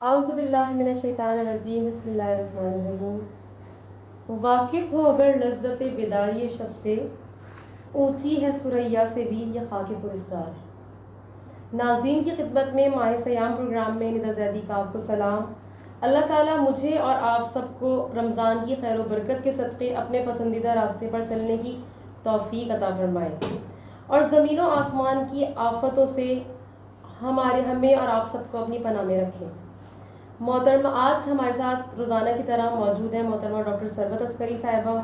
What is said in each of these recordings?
اعوذ باللہ من الشیطان الرجیم بسم اللہ الرحمن الرحیم واقف ہو اگر لذت بیداری شب سے اونچی ہے ثریا سے بھی یہ خاک پراسرار۔ ناظرین کی خدمت میں ماہ سیام پروگرام میں ندا زیدی کا آپ کو سلام۔ اللہ تعالیٰ مجھے اور آپ سب کو رمضان کی خیر و برکت کے صدقے اپنے پسندیدہ راستے پر چلنے کی توفیق عطا فرمائے اور زمین و آسمان کی آفتوں سے ہمیں اور آپ سب کو اپنی پناہ میں رکھیں۔ محترمہ آج ہمارے ساتھ روزانہ کی طرح موجود ہیں محترمہ ڈاکٹر ثروت عسکری صاحبہ۔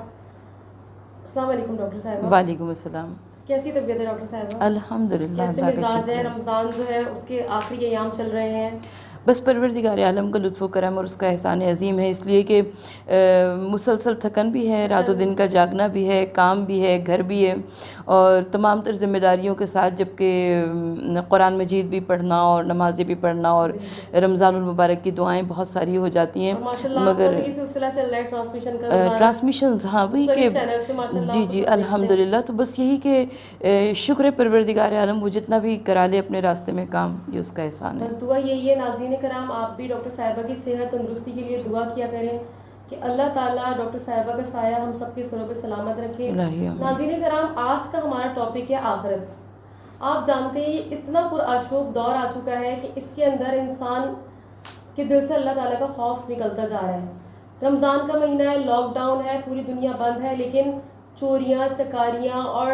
السلام علیکم ڈاکٹر صاحبہ۔ وعلیکم السلام۔ کیسی طبیعت ہے ڈاکٹر صاحبہ؟ الحمدللہ، کیسے اللہ کا مزاج شکر ہے؟ ہے۔ رمضان جو ہے اس کے آخری ایام چل رہے ہیں۔ بس پروردگار عالم کا لطف و کرم اور اس کا احسان عظیم ہے، اس لیے کہ مسلسل تھکن بھی ہے، رات و دن کا جاگنا بھی ہے، کام بھی ہے، گھر بھی ہے اور تمام تر ذمہ داریوں کے ساتھ، جبکہ قرآن مجید بھی پڑھنا اور نمازیں بھی پڑھنا اور رمضان المبارک کی دعائیں بہت ساری ہو جاتی ہیں، مگر سلسلہ چل رہا ہے ٹرانسمیشن کا، ٹرانسمیشنز، ہاں وہی کہ جی الحمدللہ۔ تو بس یہی کہ شکر پروردگار عالم، وہ جتنا بھی کرا لے اپنے راستے میں کام، یہ اس کا احسان ہے۔ بس دعا یہی ہے ناظرین کرام، آپ بھی ڈاکٹر صاحبہ کی صحت تندرستی کے لیے دعا کیا کریں کہ اللہ تعالیٰ ڈاکٹر صاحبہ کا سایہ ہم سب کے سروں پہ سلامت رکھے۔ ناظرین کرام، آج کا ہمارا ٹاپک ہے آخرت۔ آپ جانتے ہیں یہ اتنا پرآشوب دور آ چکا ہے کہ اس کے اندر انسان کے دل سے اللہ تعالیٰ کا خوف نکلتا جا رہا ہے۔ رمضان کا مہینہ ہے، لاک ڈاؤن ہے، پوری دنیا بند ہے، لیکن چوریاں چکاریاں اور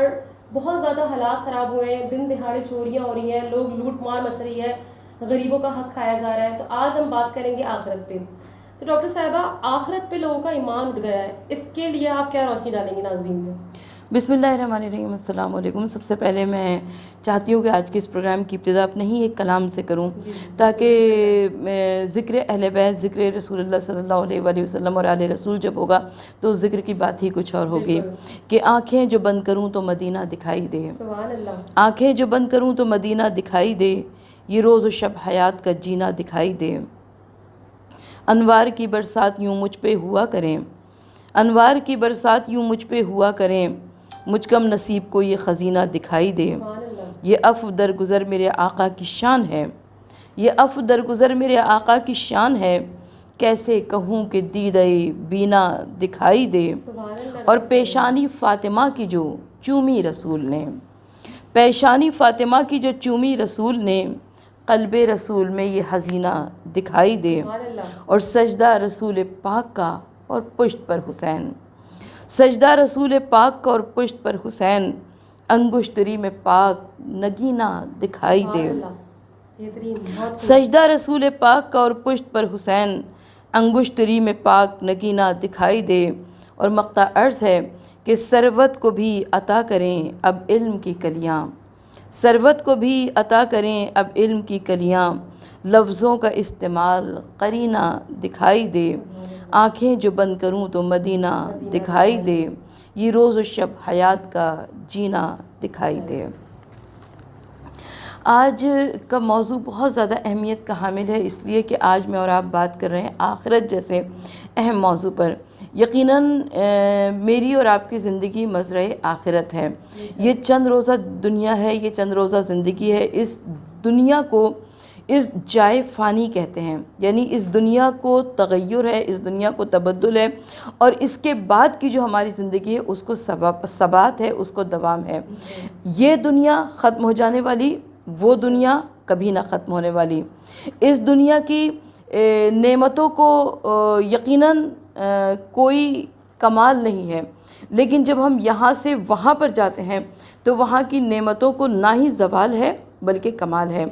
بہت زیادہ حالات خراب ہوئے ہیں، دن دہاڑے چوریاں ہو رہی ہیں، لوگ لوٹ مار مچ رہی ہے، غریبوں کا حق کھایا جا رہا ہے۔ تو آج ہم بات کریں گے آخرت پہ۔ تو ڈاکٹر صاحبہ، آخرت پہ لوگوں کا ایمان اٹھ گیا ہے، اس کے لیے آپ کیا روشنی ڈالیں گے ناظرین میں؟ بسم اللہ الرحمن الرحیم۔ السلام علیکم۔ سب سے پہلے میں چاہتی ہوں کہ آج کے اس پروگرام کی ابتدا اپنے ہی ایک کلام سے کروں، تاکہ ذکر اہل بیت، ذکر رسول اللہ صلی اللہ علیہ وآلہ وسلم اور آل رسول جب ہوگا تو ذکر کی بات ہی کچھ اور ہوگی کہ آنکھیں جو بند کروں تو مدینہ دکھائی دے، سبحان اللہ۔ آنکھیں جو بند کروں تو مدینہ دکھائی دے، یہ روز و شب حیات کا جینا دکھائی دے، انوار کی برسات یوں مجھ پہ ہوا کریں، انوار کی برسات یوں مجھ پہ ہوا کریں، مجھ کم نصیب کو یہ خزینہ دکھائی دے، یہ عفو درگزر میرے آقا کی شان ہے، یہ عفو درگزر میرے آقا کی شان ہے، کیسے کہوں کہ دیدہ بینا دکھائی دے، اور پیشانی فاطمہ کی جو چومی رسول نے، پیشانی فاطمہ کی جو چومی رسول نے، قلب رسول میں یہ حزینہ دکھائی دے، اور سجدہ رسول پاک کا اور پشت پر حسین، سجدہ رسول پاک کا اور پشت پر حسین، انگشتری میں پاک نگینہ دکھائی دے، سجدہ رسول پاک کا اور پشت پر حسین، انگشتری میں پاک نگینہ دکھائی دے، اور مقطع عرض ہے کہ سروت کو بھی عطا کریں اب علم کی کلیاں، سروت کو بھی عطا کریں اب علم کی کلیاں، لفظوں کا استعمال قرینہ دکھائی دے، آنکھیں جو بند کروں تو مدینہ دکھائی دے، یہ روز و شب حیات کا جینا دکھائی دے۔ آج کا موضوع بہت زیادہ اہمیت کا حامل ہے، اس لیے کہ آج میں اور آپ بات کر رہے ہیں آخرت جیسے اہم موضوع پر۔ یقیناً میری اور آپ کی زندگی مزرعہ آخرت ہے، یہ چند روزہ دنیا ہے، یہ چند روزہ زندگی ہے۔ اس دنیا کو اس جائے فانی کہتے ہیں، یعنی اس دنیا کو تغیر ہے، اس دنیا کو تبدل ہے، اور اس کے بعد کی جو ہماری زندگی ہے اس کو ثبات ہے، اس کو دوام ہے۔ یہ دنیا ختم ہو جانے والی، وہ دنیا کبھی نہ ختم ہونے والی۔ اس دنیا کی نعمتوں کو یقیناً کوئی کمال نہیں ہے، لیکن جب ہم یہاں سے وہاں پر جاتے ہیں تو وہاں کی نعمتوں کو نہ ہی زوال ہے بلکہ کمال ہے۔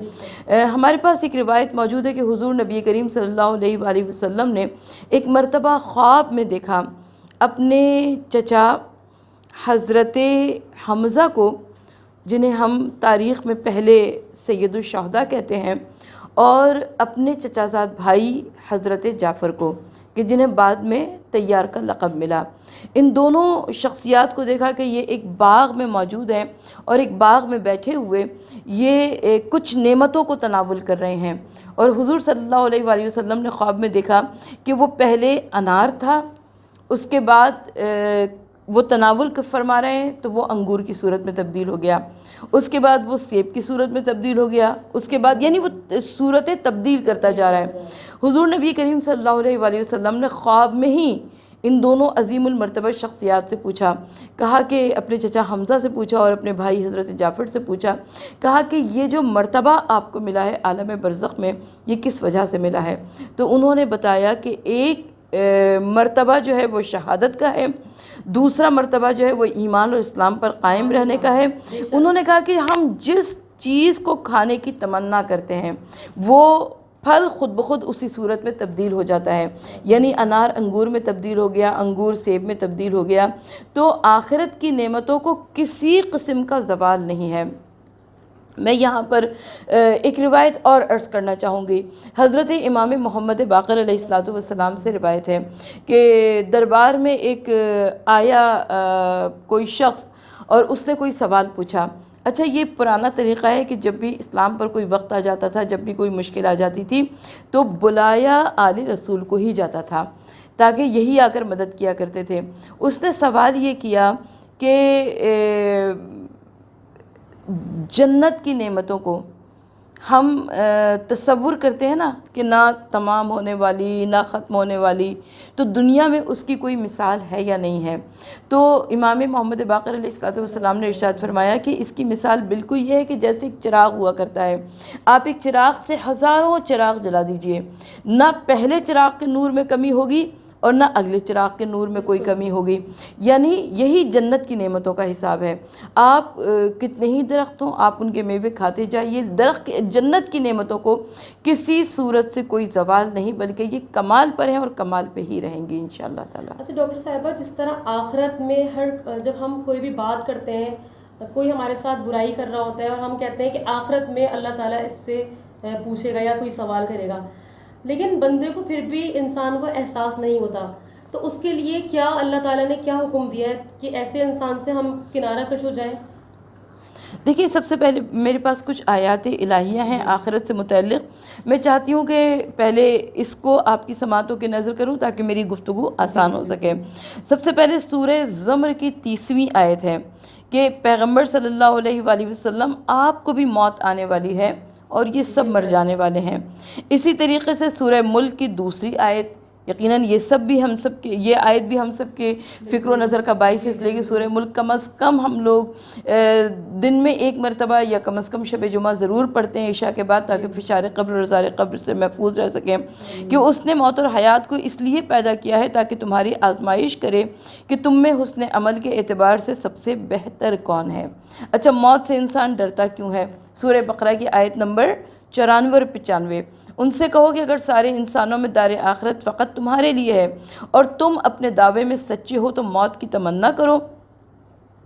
ہمارے پاس ایک روایت موجود ہے کہ حضور نبی کریم صلی اللہ علیہ وآلہ وسلم نے ایک مرتبہ خواب میں دیکھا اپنے چچا حضرت حمزہ کو، جنہیں ہم تاریخ میں پہلے سید الشہداء کہتے ہیں، اور اپنے چچا زاد بھائی حضرت جعفر کو، کہ جنہیں بعد میں طیار کا لقب ملا۔ ان دونوں شخصیات کو دیکھا کہ یہ ایک باغ میں موجود ہیں اور ایک باغ میں بیٹھے ہوئے یہ کچھ نعمتوں کو تناول کر رہے ہیں، اور حضور صلی اللہ علیہ وآلہ وسلم نے خواب میں دیکھا کہ وہ پہلے انار تھا، اس کے بعد وہ تناول فرما رہے ہیں تو وہ انگور کی صورت میں تبدیل ہو گیا، اس کے بعد وہ سیب کی صورت میں تبدیل ہو گیا، اس کے بعد یعنی وہ صورتیں تبدیل کرتا جا رہا ہے۔ حضور نبی کریم صلی اللہ علیہ وآلہ وسلم نے خواب میں ہی ان دونوں عظیم المرتبہ شخصیات سے پوچھا، کہا کہ اپنے چچا حمزہ سے پوچھا اور اپنے بھائی حضرت جعفر سے پوچھا، کہا کہ یہ جو مرتبہ آپ کو ملا ہے عالم برزخ میں، یہ کس وجہ سے ملا ہے؟ تو انہوں نے بتایا کہ ایک مرتبہ جو ہے وہ شہادت کا ہے، دوسرا مرتبہ جو ہے وہ ایمان اور اسلام پر قائم رہنے کا ہے۔ انہوں نے کہا کہ ہم جس چیز کو کھانے کی تمنا کرتے ہیں وہ پھل خود بخود اسی صورت میں تبدیل ہو جاتا ہے، یعنی انار انگور میں تبدیل ہو گیا، انگور سیب میں تبدیل ہو گیا۔ تو آخرت کی نعمتوں کو کسی قسم کا زوال نہیں ہے۔ میں یہاں پر ایک روایت اور عرض کرنا چاہوں گی۔ حضرت امام محمد باقر علیہ السلام سے روایت ہے کہ دربار میں ایک آیا کوئی شخص اور اس نے کوئی سوال پوچھا۔ اچھا، یہ پرانا طریقہ ہے کہ جب بھی اسلام پر کوئی وقت آ جاتا تھا، جب بھی کوئی مشکل آ جاتی تھی تو بلایا آل رسول کو ہی جاتا تھا تاکہ یہی آ کر مدد کیا کرتے تھے۔ اس نے سوال یہ کیا کہ جنت کی نعمتوں کو ہم تصور کرتے ہیں نا کہ نہ تمام ہونے والی، نہ ختم ہونے والی، تو دنیا میں اس کی کوئی مثال ہے یا نہیں ہے؟ تو امام محمد باقر علیہ السلام نے ارشاد فرمایا کہ اس کی مثال بالکل یہ ہے کہ جیسے ایک چراغ ہوا کرتا ہے، آپ ایک چراغ سے ہزاروں چراغ جلا دیجئے، نہ پہلے چراغ کے نور میں کمی ہوگی اور نہ اگلے چراغ کے نور میں کوئی کمی ہوگی۔ یعنی یہی جنت کی نعمتوں کا حساب ہے۔ آپ کتنے ہی درخت ہوں، آپ ان کے میوے کھاتے جائیے، جنت کی نعمتوں کو کسی صورت سے کوئی زوال نہیں، بلکہ یہ کمال پر ہیں اور کمال پہ ہی رہیں گی انشاءاللہ تعالی۔ اچھا ڈاکٹر صاحبہ، جس طرح آخرت میں جب ہم کوئی بھی بات کرتے ہیں، کوئی ہمارے ساتھ برائی کر رہا ہوتا ہے اور ہم کہتے ہیں کہ آخرت میں اللہ تعالیٰ اس سے پوچھے گا یا کوئی سوال کرے گا، لیکن بندے کو پھر بھی انسان کو احساس نہیں ہوتا، تو اس کے لیے کیا اللہ تعالیٰ نے کیا حکم دیا ہے کہ ایسے انسان سے ہم کنارہ کش ہو جائیں؟ دیکھیے، سب سے پہلے میرے پاس کچھ آیات الہیہ ہیں آخرت سے متعلق، میں چاہتی ہوں کہ پہلے اس کو آپ کی سماعتوں کی نظر کروں تاکہ میری گفتگو آسان ہو سکے۔ سب سے پہلے سورہ زمر کی 30ویں آیت ہے کہ پیغمبر صلی اللہ علیہ وآلہ وسلم آپ کو بھی موت آنے والی ہے اور یہ سب مر جانے والے ہیں۔ اسی طریقے سے سورہ ملک کی دوسری آیت، یقیناً یہ آیت بھی ہم سب کے فکر و نظر کا باعث ہے، اس لیے کہ سورہ ملک کم از کم ہم لوگ دن میں ایک مرتبہ یا کم از کم شب جمعہ ضرور پڑھتے ہیں عشاء کے بعد، تاکہ فشار قبر اور عذاب قبر سے محفوظ رہ سکیں، کہ اس نے موت اور حیات کو اس لیے پیدا کیا ہے تاکہ تمہاری آزمائش کرے کہ تم میں حسن عمل کے اعتبار سے سب سے بہتر کون ہے۔ اچھا، موت سے انسان ڈرتا کیوں ہے؟ سورہ بقرہ کی آیت نمبر 94 اور 95، ان سے کہو کہ اگر سارے انسانوں میں دار آخرت فقط تمہارے لیے ہے اور تم اپنے دعوے میں سچے ہو تو موت کی تمنا کرو،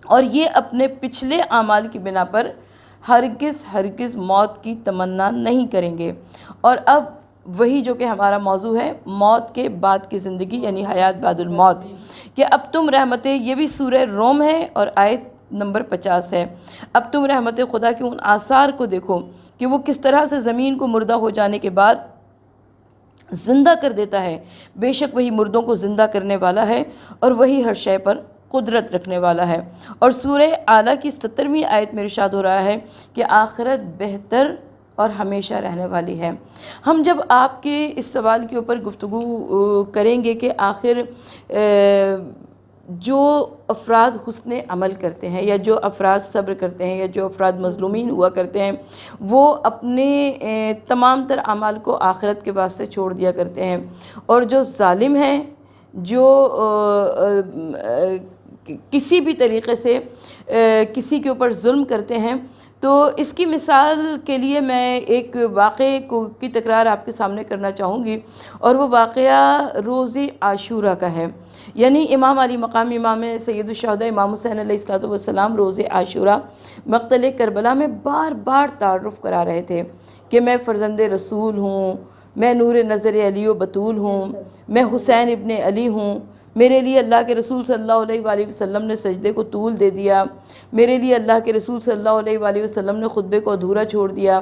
اور یہ اپنے پچھلے اعمال کی بنا پر ہرگز موت کی تمنا نہیں کریں گے۔ اور اب وہی جو کہ ہمارا موضوع ہے، موت کے بعد کی زندگی، یعنی حیات بعد الموت، کہ اب تم رحمتیں، یہ بھی سورہ روم ہے اور آیت نمبر 50 ہے، اب تم رحمت خدا کے ان آثار کو دیکھو کہ وہ کس طرح سے زمین کو مردہ ہو جانے کے بعد زندہ کر دیتا ہے۔ بے شک وہی مردوں کو زندہ کرنے والا ہے اور وہی ہر شے پر قدرت رکھنے والا ہے۔ اور سورہ اعلیٰ کی 70ویں آیت میں ارشاد ہو رہا ہے کہ آخرت بہتر اور ہمیشہ رہنے والی ہے۔ ہم جب آپ کے اس سوال کے اوپر گفتگو کریں گے کہ آخر جو افراد حسن عمل کرتے ہیں، یا جو افراد صبر کرتے ہیں، یا جو افراد مظلومین ہوا کرتے ہیں، وہ اپنے تمام تر اعمال کو آخرت کے واسطے چھوڑ دیا کرتے ہیں، اور جو ظالم ہیں، جو کسی بھی طریقے سے کسی کے اوپر ظلم کرتے ہیں، تو اس کی مثال کے لیے میں ایک واقعے کی تکرار آپ کے سامنے کرنا چاہوں گی، اور وہ واقعہ روز عاشورہ کا ہے۔ یعنی امام علی مقام امام سید الشہداء امام حسین علیہ السلام روز عاشورہ مقتل کربلا میں بار بار تعارف کرا رہے تھے کہ میں فرزند رسول ہوں، میں نور نظر علی و بطول ہوں، میں حسین ابن علی ہوں، میرے لیے اللہ کے رسول صلی اللہ علیہ وآلہ وسلم نے سجدے کو طول دے دیا، میرے لیے اللہ کے رسول صلی اللہ علیہ وآلہ وسلم نے خطبے کو ادھورا چھوڑ دیا۔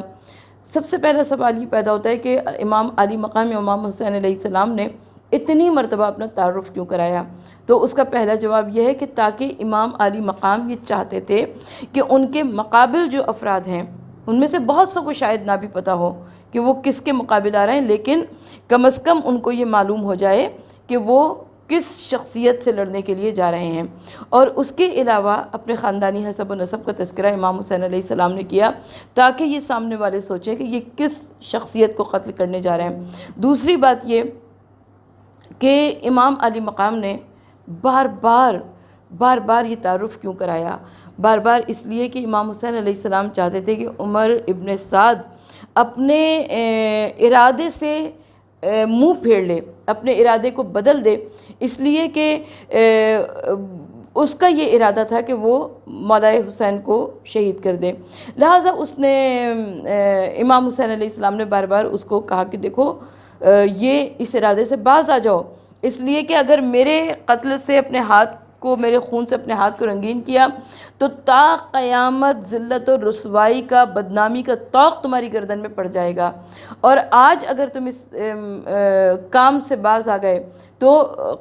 سب سے پہلا سوال یہ پیدا ہوتا ہے کہ امام علی مقام امام حسین علیہ السلام نے اتنی مرتبہ اپنا تعارف کیوں کرایا؟ تو اس کا پہلا جواب یہ ہے کہ تاکہ امام علی مقام یہ چاہتے تھے کہ ان کے مقابل جو افراد ہیں ان میں سے بہت سو کو شاید نہ بھی پتہ ہو کہ وہ کس کے مقابل آ رہے ہیں، لیکن کم از کم ان کو یہ معلوم ہو جائے کہ وہ کس شخصیت سے لڑنے کے لیے جا رہے ہیں۔ اور اس کے علاوہ اپنے خاندانی حسب و نسب کا تذکرہ امام حسین علیہ السلام نے کیا تاکہ یہ سامنے والے سوچیں کہ یہ کس شخصیت کو قتل کرنے جا رہے ہیں۔ دوسری بات یہ کہ امام علی مقام نے بار بار یہ تعارف کیوں کرایا؟ بار بار اس لیے کہ امام حسین علیہ السلام چاہتے تھے کہ عمر ابن سعد اپنے ارادے سے منہ پھیر لے، اپنے ارادے کو بدل دے، اس لیے کہ اس کا یہ ارادہ تھا کہ وہ مولا حسین کو شہید کر دے۔ لہٰذا اس نے امام حسین علیہ السلام نے بار بار اس کو کہا کہ دیکھو یہ اس ارادے سے باز آ جاؤ، اس لیے کہ اگر میرے قتل سے اپنے ہاتھ کو، میرے خون سے اپنے ہاتھ کو رنگین کیا تو تا قیامت ذلت و رسوائی کا، بدنامی کا طوق تمہاری گردن میں پڑ جائے گا، اور آج اگر تم اس کام سے باز آ گئے تو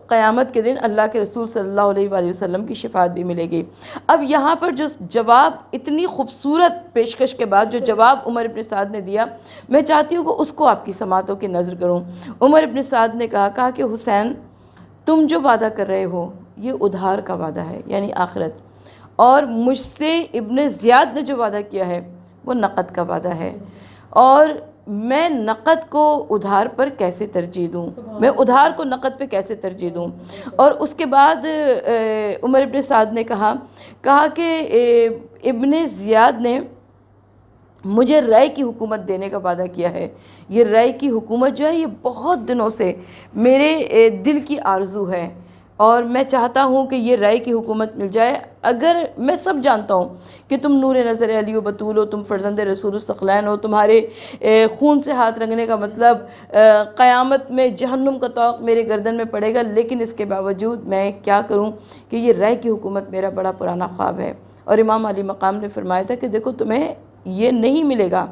قیامت کے دن اللہ کے رسول صلی اللہ علیہ وآلہ وسلم کی شفاعت بھی ملے گی۔ اب یہاں پر جو جواب، اتنی خوبصورت پیشکش کے بعد جو جواب عمر ابن سعد نے دیا، میں چاہتی ہوں کہ اس کو آپ کی سماعتوں کی نظر کروں۔ عمر ابن سعد نے کہا کہ حسین، تم جو وعدہ کر رہے ہو یہ ادھار کا وعدہ ہے، یعنی آخرت، اور مجھ سے ابن زیاد نے جو وعدہ کیا ہے وہ نقد کا وعدہ ہے، اور میں نقد کو ادھار پر کیسے ترجیح دوں، میں ادھار کو نقد پہ کیسے ترجیح دوں؟ اور اس کے بعد عمر ابن سعد نے کہا کہ ابن زیاد نے مجھے رائے کی حکومت دینے کا وعدہ کیا ہے، یہ رائے کی حکومت جو ہے یہ بہت دنوں سے میرے دل کی آرزو ہے، اور میں چاہتا ہوں کہ یہ رائے کی حکومت مل جائے۔ اگر میں سب جانتا ہوں کہ تم نور نظر علی و بطول ہو، تم فرزند رسول الثقلین ہو، تمہارے خون سے ہاتھ رنگنے کا مطلب قیامت میں جہنم کا طوق میرے گردن میں پڑے گا، لیکن اس کے باوجود میں کیا کروں کہ یہ رائے کی حکومت میرا بڑا پرانا خواب ہے۔ اور امام علی مقام نے فرمایا تھا کہ دیکھو تمہیں یہ نہیں ملے گا،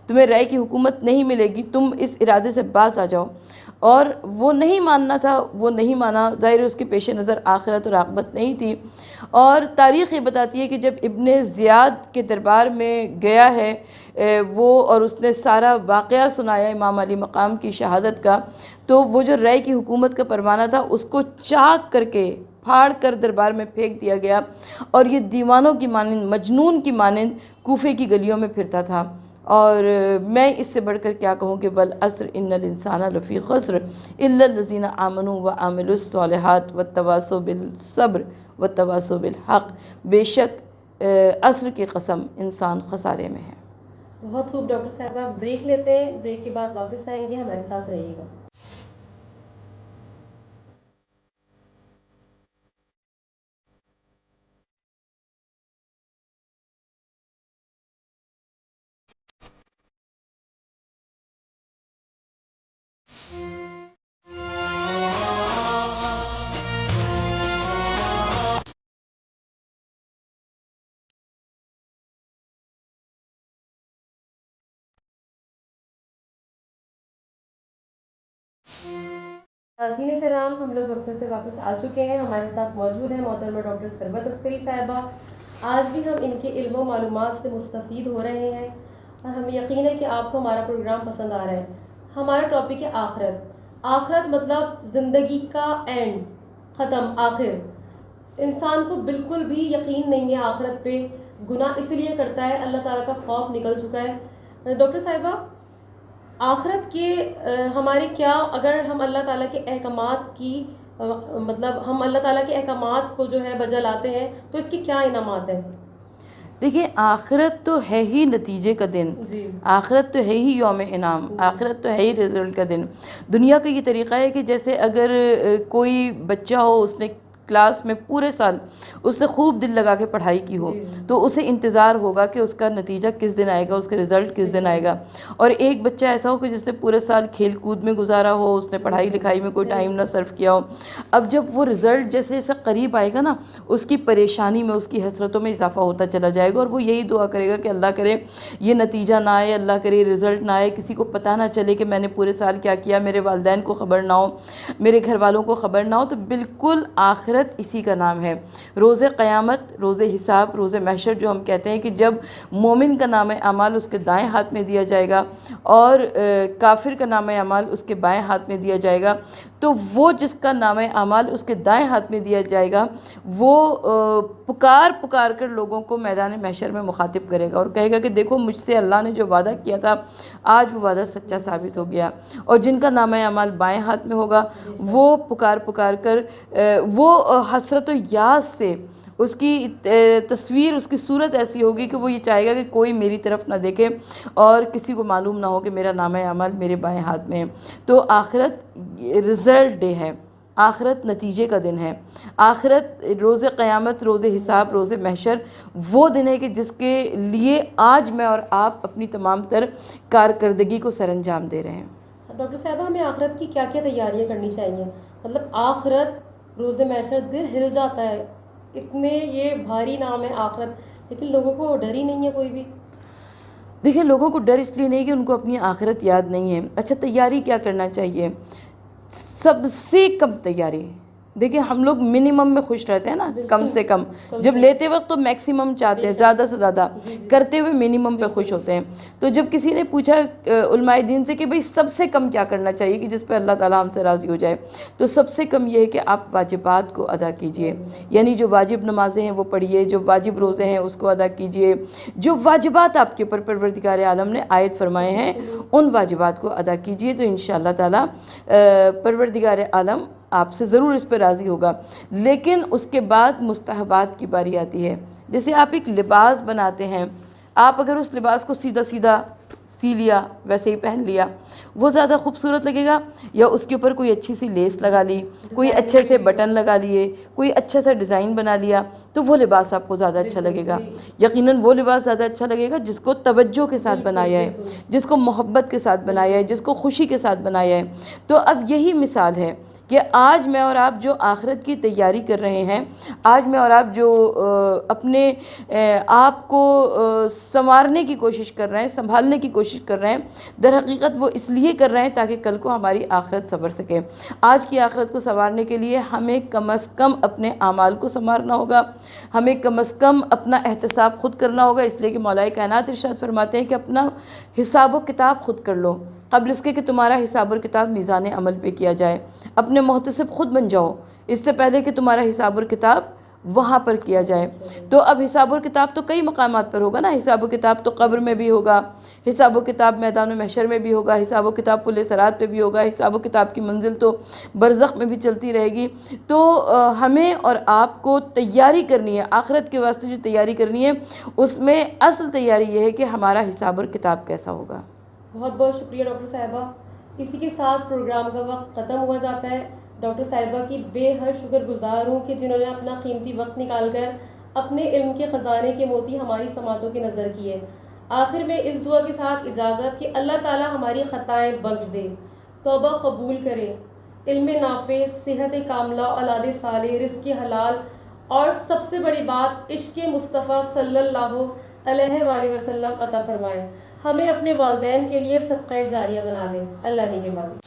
تمہیں رائے کی حکومت نہیں ملے گی، تم اس ارادے سے باز آ جاؤ۔ اور وہ نہیں ماننا تھا، وہ نہیں مانا، ظاہر اس کے پیش نظر آخرت اور عاقبت نہیں تھی۔ اور تاریخ یہ بتاتی ہے کہ جب ابن زیاد کے دربار میں گیا ہے وہ، اور اس نے سارا واقعہ سنایا امام علی مقام کی شہادت کا، تو وہ جو رائے کی حکومت کا پروانہ تھا اس کو چاک کر کے، پھاڑ کر دربار میں پھینک دیا گیا، اور یہ دیوانوں کی مانند، مجنون کی مانند کوفے کی گلیوں میں پھرتا تھا۔ اور میں اس سے بڑھ کر کیا کہوں کہ والعصر ان الانسان لفی خسر الا الذین آمنوا وعملوا الصالحات والتواصوا بالصبر والتواصوا بالحق، بے شک عصر کی قسم انسان خسارے میں ہے۔ بہت خوب ڈاکٹر صاحبہ، بریک لیتے ہیں، بریک کے بعد واپس آئیں گے، ہمارے ساتھ رہیے گا۔ ناظرین کرام، ہم لوگ وقفے سے واپس آ چکے ہیں، ہمارے ساتھ موجود ہیں محترمہ ڈاکٹر ثروت عسکری صاحبہ۔ آج بھی ہم ان کے علم و معلومات سے مستفید ہو رہے ہیں، اور ہمیں یقین ہے کہ آپ کو ہمارا پروگرام پسند آ رہا ہے۔ ہمارا ٹاپک ہے آخرت۔ آخرت مطلب زندگی کا اینڈ، ختم، آخر۔ انسان کو بالکل بھی یقین نہیں ہے آخرت پہ، گناہ اس لیے کرتا ہے، اللہ تعالیٰ کا خوف نکل چکا ہے۔ ڈاکٹر صاحبہ، آخرت کے ہمارے کیا، اگر ہم اللہ تعالیٰ کے احکامات کی مطلب ہم اللہ تعالیٰ کے احکامات کو جو ہے بجا لاتے ہیں تو اس کے کیا انعامات ہیں؟ دیکھیں، آخرت تو ہے ہی نتیجے کا دن، آخرت تو ہے ہی یوم انعام، آخرت تو ہے ہی رزلٹ کا دن۔ دنیا کا یہ طریقہ ہے کہ جیسے اگر کوئی بچہ ہو، اس نے کلاس میں پورے سال اس نے خوب دل لگا کے پڑھائی کی ہو تو اسے انتظار ہوگا کہ اس کا نتیجہ کس دن آئے گا، اس کا رزلٹ کس دن آئے گا. اور ایک بچہ ایسا ہو کہ جس نے پورے سال کھیل کود میں گزارا ہو، اس نے پڑھائی لکھائی میں کوئی ٹائم نہ صرف کیا ہو، اب جب وہ رزلٹ جیسے جیسے قریب آئے گا نا، اس کی پریشانی میں، اس کی حسرتوں میں اضافہ ہوتا چلا جائے گا، اور وہ یہی دعا کرے گا کہ اللہ کرے یہ نتیجہ نہ آئے، اللہ کرے رزلٹ نہ آئے، کسی کو پتہ نہ چلے کہ میں نے پورے سال کیا کیا، میرے والدین کو خبر نہ ہو، میرے گھر والوں کو خبر نہ ہو. تو بالکل آخرت اسی کا نام ہے. روز قیامت، روز حساب، روز محشر جو ہم کہتے ہیں کہ جب مومن کا نام اعمال اس کے دائیں ہاتھ میں دیا جائے گا اور کافر کا نام اعمال اس کے بائیں ہاتھ میں دیا جائے گا، تو وہ جس کا نام اعمال اس کے دائیں ہاتھ میں دیا جائے گا وہ پکار پکار کر لوگوں کو میدان محشر میں مخاطب کرے گا اور کہے گا کہ دیکھو مجھ سے اللہ نے جو وعدہ کیا تھا آج وہ وعدہ سچا ثابت ہو گیا. اور جن کا نام اعمال بائیں ہاتھ میں ہوگا وہ پکار پکار کر وہ حسرت و یاس سے اس کی تصویر، اس کی صورت ایسی ہوگی کہ وہ یہ چاہے گا کہ کوئی میری طرف نہ دیکھے اور کسی کو معلوم نہ ہو کہ میرا نام اعمال میرے بائیں ہاتھ میں ہے. تو آخرت رزلٹ ڈے ہے، آخرت نتیجے کا دن ہے، آخرت روز قیامت، روز حساب، روز محشر وہ دن ہے کہ جس کے لیے آج میں اور آپ اپنی تمام تر کارکردگی کو سر انجام دے رہے ہیں. ڈاکٹر صاحبہ ہمیں آخرت کی کیا کیا تیاریاں کرنی چاہیے؟ مطلب آخرت، روز محشر، دل ہل جاتا ہے، اتنے یہ بھاری نام ہے آخرت، لیکن لوگوں کو ڈر ہی نہیں ہے کوئی بھی. دیکھیں لوگوں کو ڈر اس لیے نہیں کہ ان کو اپنی آخرت یاد نہیں ہے. اچھا تیاری کیا کرنا چاہیے؟ سب سے کم تیاری. دیکھیں ہم لوگ منیمم میں خوش رہتے ہیں نا، کم سے کم. جب لیتے وقت تو میکسیمم چاہتے ہیں، زیادہ سے زیادہ، کرتے ہوئے منیمم پہ خوش ہوتے ہیں. تو جب کسی نے پوچھا علماء دین سے کہ بھئی سب سے کم کیا کرنا چاہیے کہ جس پہ اللہ تعالیٰ ہم سے راضی ہو جائے، تو سب سے کم یہ ہے کہ آپ واجبات کو ادا کیجئے. یعنی جو واجب نمازیں ہیں وہ پڑھیے، جو واجب روزے ہیں اس کو ادا کیجئے، جو واجبات آپ کے اوپر پروردگار عالم نے عائد فرمائے ہیں ان واجبات کو ادا کیجئے. تو انشاءاللہ تعالیٰ پروردگار عالم آپ سے ضرور اس پہ راضی ہوگا. لیکن اس کے بعد مستحبات کی باری آتی ہے. جیسے آپ ایک لباس بناتے ہیں، آپ اگر اس لباس کو سیدھا سیدھا سی لیا، ویسے ہی پہن لیا، وہ زیادہ خوبصورت لگے گا، یا اس کے اوپر کوئی اچھی سی لیس لگا لی، کوئی اچھے سے بٹن لگا لیے، کوئی اچھا سا ڈیزائن بنا لیا، تو وہ لباس آپ کو زیادہ اچھا لگے گا. یقیناً وہ لباس زیادہ اچھا لگے گا جس کو توجہ کے ساتھ بنایا ہے، جس کو محبت کے ساتھ بنایا ہے، جس کو خوشی کے ساتھ بنایا ہے. تو اب یہی مثال ہے کہ آج میں اور آپ جو آخرت کی تیاری کر رہے ہیں، آج میں اور آپ جو اپنے آپ کو سنوارنے کی کوشش کر رہے ہیں، سنبھالنے کی کوشش کر رہے ہیں، در حقیقت وہ اس لیے کر رہے ہیں تاکہ کل کو ہماری آخرت سنور سکے. آج کی آخرت کو سنوارنے کے لیے ہمیں کم از کم اپنے اعمال کو سنوارنا ہوگا، ہمیں کم از کم اپنا احتساب خود کرنا ہوگا. اس لیے کہ مولا کائنات ارشاد فرماتے ہیں کہ اپنا حساب و کتاب خود کر لو قبل اس کے کہ تمہارا حساب و کتاب میزان عمل پہ کیا جائے. اپنے محتسب خود بن جاؤ اس سے پہلے کہ تمہارا حساب و کتاب وہاں پر کیا جائے. تو اب حساب و کتاب تو کئی مقامات پر ہوگا نا. حساب و کتاب تو قبر میں بھی ہوگا، حساب و کتاب میدان محشر میں بھی ہوگا، حساب و کتاب پل صراط پہ بھی ہوگا، حساب و کتاب کی منزل تو برزخ میں بھی چلتی رہے گی. تو ہمیں اور آپ کو تیاری کرنی ہے، آخرت کے واسطے جو تیاری کرنی ہے اس میں اصل تیاری یہ ہے کہ ہمارا حساب و کتاب کیسا ہوگا. بہت بہت شکریہ ڈاکٹر صاحبہ. اسی کے ساتھ پروگرام کا وقت ختم ہوا جاتا ہے. ڈاکٹر صاحبہ کی بے حد شکر گزار ہوں کہ جنہوں نے اپنا قیمتی وقت نکال کر اپنے علم کے خزانے کے موتی ہماری سماعتوں کی نظر کیے. آخر میں اس دعا کے ساتھ اجازت کہ اللہ تعالیٰ ہماری خطائیں بخش دے، توبہ قبول کرے، علم نافع، صحت کاملہ، اولاد صالح، رزق حلال، اور سب سے بڑی بات عشق مصطفیٰ صلی اللہ علیہ وآلہ وسلم عطا فرمائے. ہمیں اپنے والدین کے لیے صدقہ جاریہ بنا دیں. اللہ نے کے بعد